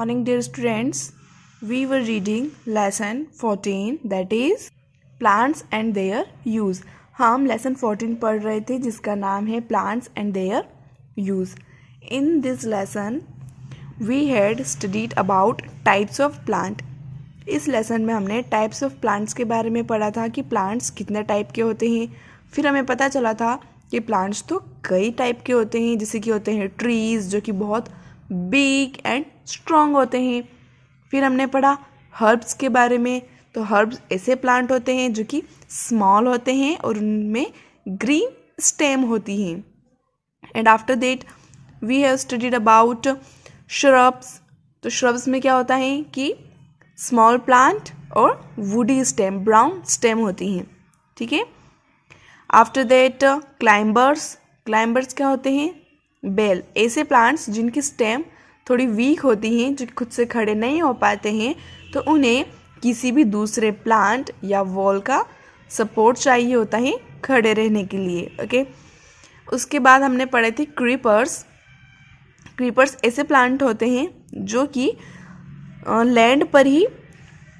Morning, dear students. We were reading lesson 14, that is plants and their use. हम lesson 14 पढ़ रहे थे जिसका नाम है plants and their use. In this lesson, we had studied about types of plant. इस lesson में हमने टाइप्स ऑफ प्लांट्स के बारे में पढ़ा था कि प्लांट्स कितने टाइप के होते हैं. फिर हमें पता चला था कि प्लांट्स तो कई टाइप के होते हैं, जैसे कि होते हैं ट्रीज़ जो कि बहुत बिग एंड स्ट्रॉन्ग होते हैं. फिर हमने पढ़ा हर्ब्स के बारे में. तो हर्ब्स ऐसे प्लांट होते हैं जो कि स्मॉल होते हैं और उनमें ग्रीन स्टेम होती हैं. And after that we have studied about shrubs. तो श्रब्स में क्या होता है कि स्मॉल प्लांट और वुडी स्टेम, ब्राउन स्टेम होती हैं. ठीक है. After that climbers. क्लाइंबर्स क्या होते हैं? बेल. ऐसे प्लांट्स जिनकी स्टेम थोड़ी वीक होती हैं, जो खुद से खड़े नहीं हो पाते हैं, तो उन्हें किसी भी दूसरे प्लांट या वॉल का सपोर्ट चाहिए होता है खड़े रहने के लिए. ओके. उसके बाद हमने पढ़े थे क्रीपर्स. क्रीपर्स ऐसे प्लांट होते हैं जो कि लैंड पर ही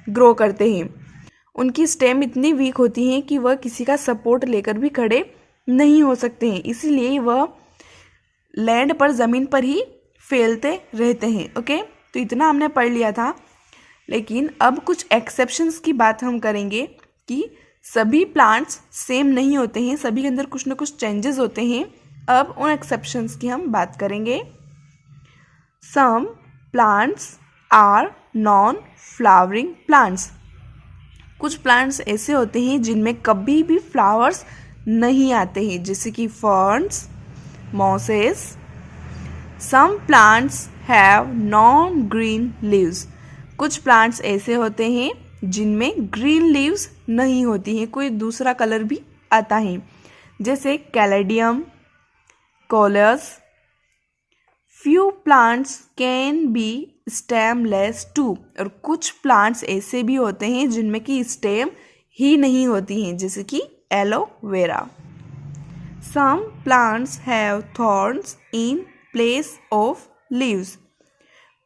ग्रो करते हैं. उनकी स्टेम इतनी वीक होती हैं कि वह किसी का सपोर्ट लेकर भी खड़े नहीं हो सकते हैं, इसीलिए वह लैंड पर ज़मीन पर ही फैलते रहते हैं. ओके. तो इतना हमने पढ़ लिया था, लेकिन अब कुछ एक्सेप्शंस की बात हम करेंगे कि सभी प्लांट्स सेम नहीं होते हैं, सभी के अंदर कुछ ना कुछ चेंजेस होते हैं. अब उन एक्सेप्शंस की हम बात करेंगे. Some plants are non flowering plants. कुछ प्लांट्स ऐसे होते हैं जिनमें कभी भी फ्लावर्स नहीं आते हैं, जैसे कि ferns, mosses. Some plants have non green leaves. कुछ प्लांट्स ऐसे होते हैं जिनमें ग्रीन लीव्स नहीं होती हैं, कोई दूसरा कलर भी आता है, जैसे caladium, coleus. Few plants can be stemless too. और कुछ प्लांट्स ऐसे भी होते हैं जिनमें कि स्टेम ही नहीं होती हैं, जैसे कि aloe vera. Some plants have thorns in place of leaves.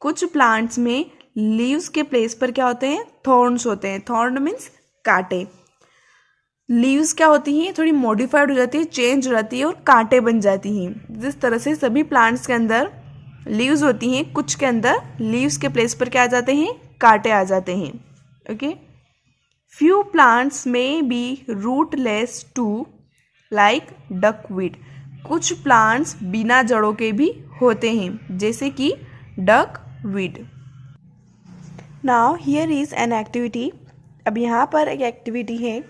कुछ प्लांट्स में लीव्स के प्लेस पर क्या होते हैं? थॉर्न्स होते हैं. थॉर्न मीन्स कांटे. लीव्स क्या होती हैं? थोड़ी मॉडिफाइड हो जाती है, चेंज हो जाती है और कांटे बन जाती हैं. जिस तरह से सभी प्लांट्स के अंदर लीव्स होती हैं, कुछ के अंदर लीव्स के प्लेस पर क्या आ जाते हैं? कांटे आ जाते हैं. Okay. Few plants may be rootless too like duckweed. कुछ प्लांट्स बिना जड़ों के भी होते हैं, जैसे कि duckweed. Now here is an activity. अब यहाँ पर एक एक्टिविटी है.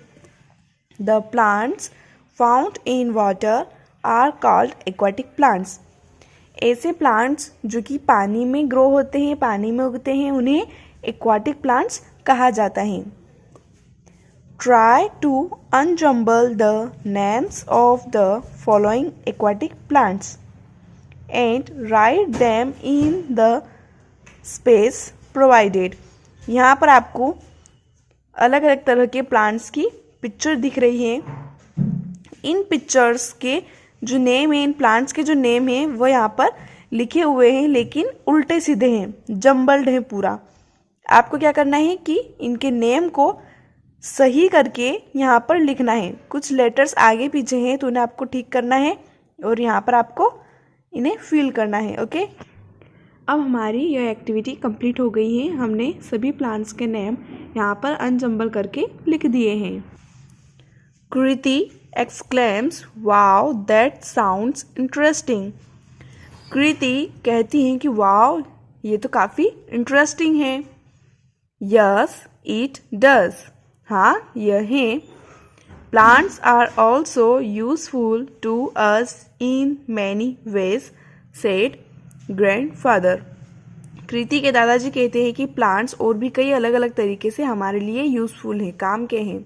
The plants found in water are called aquatic plants. ऐसे प्लांट्स जो कि पानी में ग्रो होते हैं, पानी में उगते हैं, उन्हें एक्वाटिक प्लांट्स कहा जाता है. Try to unjumble the names of the following aquatic plants and write them in the space provided. यहाँ पर आपको अलग अलग तरह के प्लांट्स की पिक्चर दिख रही है. इन पिक्चर्स के जो नेम है, इन प्लांट्स के जो नेम है वो यहाँ पर लिखे हुए हैं, लेकिन उल्टे सीधे हैं, जम्बल्ड हैं पूरा. आपको क्या करना है कि इनके नेम को सही करके यहाँ पर लिखना है. कुछ लेटर्स आगे पीछे हैं तो उन्हें आपको ठीक करना है और यहाँ पर आपको इन्हें फिल करना है. ओके. अब हमारी यह एक्टिविटी कंप्लीट हो गई है. हमने सभी प्लांट्स के नेम यहाँ पर अनजम्बल करके लिख दिए हैं. कृति exclaims, wow, that sounds interesting. कृति कहती हैं कि वाओ, ये तो काफ़ी इंटरेस्टिंग है. Yes, it does. हाँ, यह है. Plants are also useful to us in many ways, said grandfather. कृति के दादाजी कहते हैं कि प्लांट्स और भी कई अलग अलग तरीके से हमारे लिए यूज़फुल हैं, काम के हैं.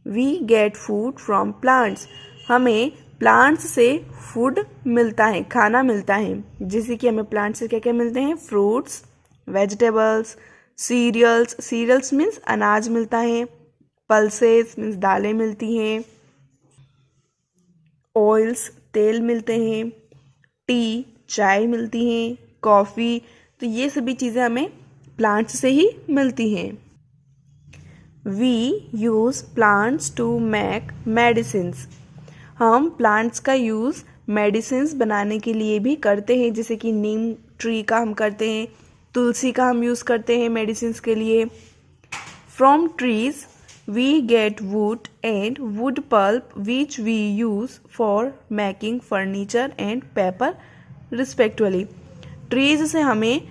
We get food from plants. हमें प्लांट्स से फूड मिलता है, खाना मिलता है, जैसे कि हमें प्लांट्स से क्या क्या मिलते हैं? Fruits, vegetables, cereals. Cereals means अनाज मिलता है. पल्सेस मीन्स दालें मिलती हैं. ऑयल्स तेल मिलते हैं. टी चाय मिलती हैं. कॉफ़ी तो ये सभी चीज़ें हमें प्लांट्स से ही मिलती हैं। We use plants to make medicines. हम प्लांट्स का यूज़ मेडिसिन्स बनाने के लिए भी करते हैं, जैसे कि नीम ट्री का हम करते हैं, तुलसी का हम यूज़ करते हैं मेडिसिन्स के लिए। From trees we get wood and wood pulp which we use for making furniture and paper respectively. Trees से हमें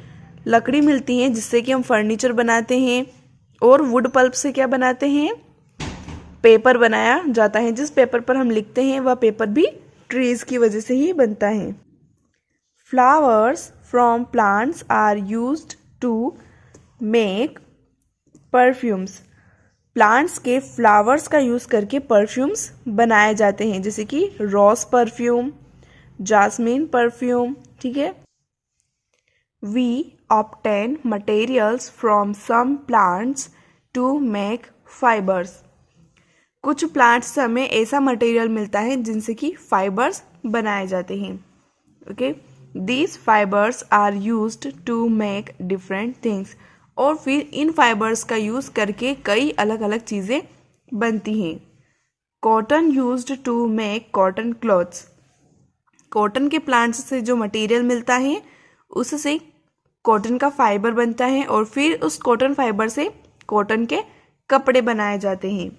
लकड़ी मिलती है जिससे कि हम फर्नीचर बनाते हैं, और वुड पल्प से क्या बनाते हैं, पेपर बनाया जाता है। जिस पेपर पर हम लिखते हैं वह पेपर भी ट्रीज की वजह से ही बनता है। Flowers from plants are used to make perfumes. Plants के फ्लावर्स का यूज़ करके परफ्यूम्स बनाए जाते हैं, जैसे कि रोज परफ्यूम, जास्मिन परफ्यूम, ठीक है। We obtain materials from some plants to make fibres. कुछ प्लांट्स से हमें ऐसा मटेरियल मिलता है जिनसे कि फाइबर्स बनाए जाते हैं। Okay, these fibres are used to make different things. और फिर इन फाइबर्स का यूज़ करके कई अलग अलग चीज़ें बनती हैं। Cotton used to make cotton clothes. Cotton के प्लांट्स से जो मटेरियल मिलता है उससे कॉटन का फाइबर बनता है, और फिर उस कॉटन फाइबर से कॉटन के कपड़े बनाए जाते हैं।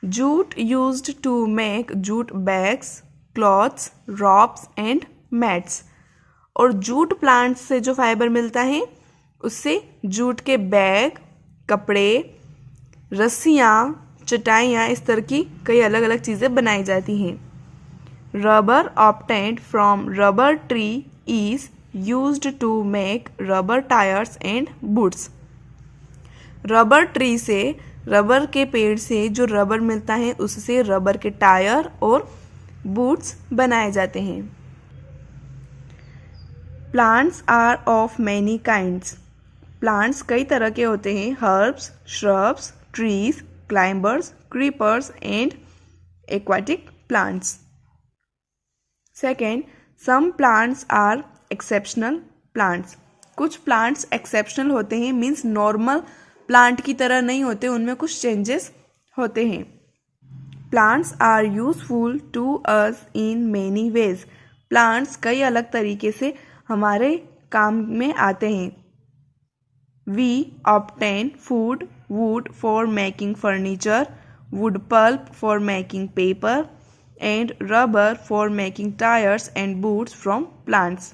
Jute used to make jute bags, clothes, ropes and mats. और जूट प्लांट से जो फाइबर मिलता है उससे जूट के बैग, कपड़े, रस्सियाँ, चटाइयाँ, इस तरह की कई अलग अलग चीज़ें बनाई जाती हैं। Rubber obtained from rubber tree is used to make rubber tyres and boots. Rubber tree से, रबर के पेड़ से जो रबर मिलता है उससे रबर के टायर और बूट्स बनाए जाते हैं। Plants are of many kinds. Plants कई तरह के होते हैं। Herbs, shrubs, trees, climbers, creepers and aquatic plants. Second, some plants are exceptional plants. कुछ प्लांट्स एक्सेप्शनल होते हैं, मीन्स नॉर्मल प्लांट की तरह नहीं होते, उनमें कुछ चेंजेस होते हैं। Plants are useful to us in many ways. Plants कई अलग तरीके से हमारे काम में आते हैं। We obtain food, wood for making furniture, wood pulp for making paper and rubber for making tyres and boots from plants.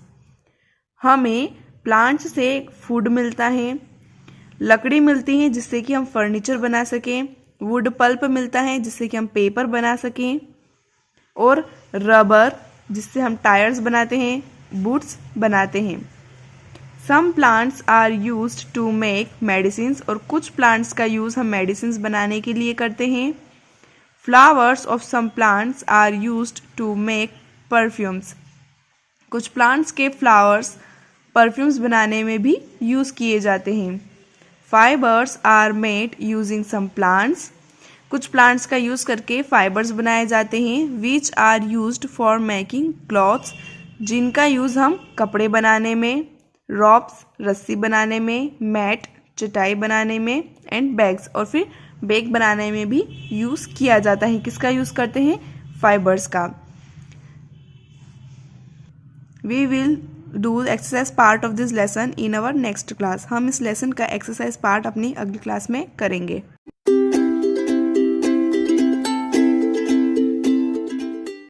हमें प्लांट्स से फूड मिलता है, लकड़ी मिलती है जिससे कि हम फर्नीचर बना सकें, वुड पल्प मिलता है जिससे कि हम पेपर बना सकें, और रबर जिससे हम टायर्स बनाते हैं, बूट्स बनाते हैं। Some plants are used to make medicines. और कुछ प्लांट्स का यूज़ हम मेडिसिन्स बनाने के लिए करते हैं। Flowers of some plants are used to make perfumes. कुछ प्लांट्स के फ्लावर्स परफ्यूम्स बनाने में भी यूज़ किए जाते हैं। Fibres are made using some plants. कुछ प्लांट्स का यूज़ करके फाइबर्स बनाए जाते हैं। Which are used for making clothes, जिनका यूज़ हम कपड़े बनाने में, रॉब्स रस्सी बनाने में, मैट चटाई बनाने में, एंड बैग्स, और फिर बैग बनाने में भी यूज़ किया जाता है। किसका यूज़ करते हैं? फाइबर्स का। We will do exercise part of this lesson in our next class. हम इस लेसन का एक्सरसाइज पार्ट अपनी अगली क्लास में करेंगे।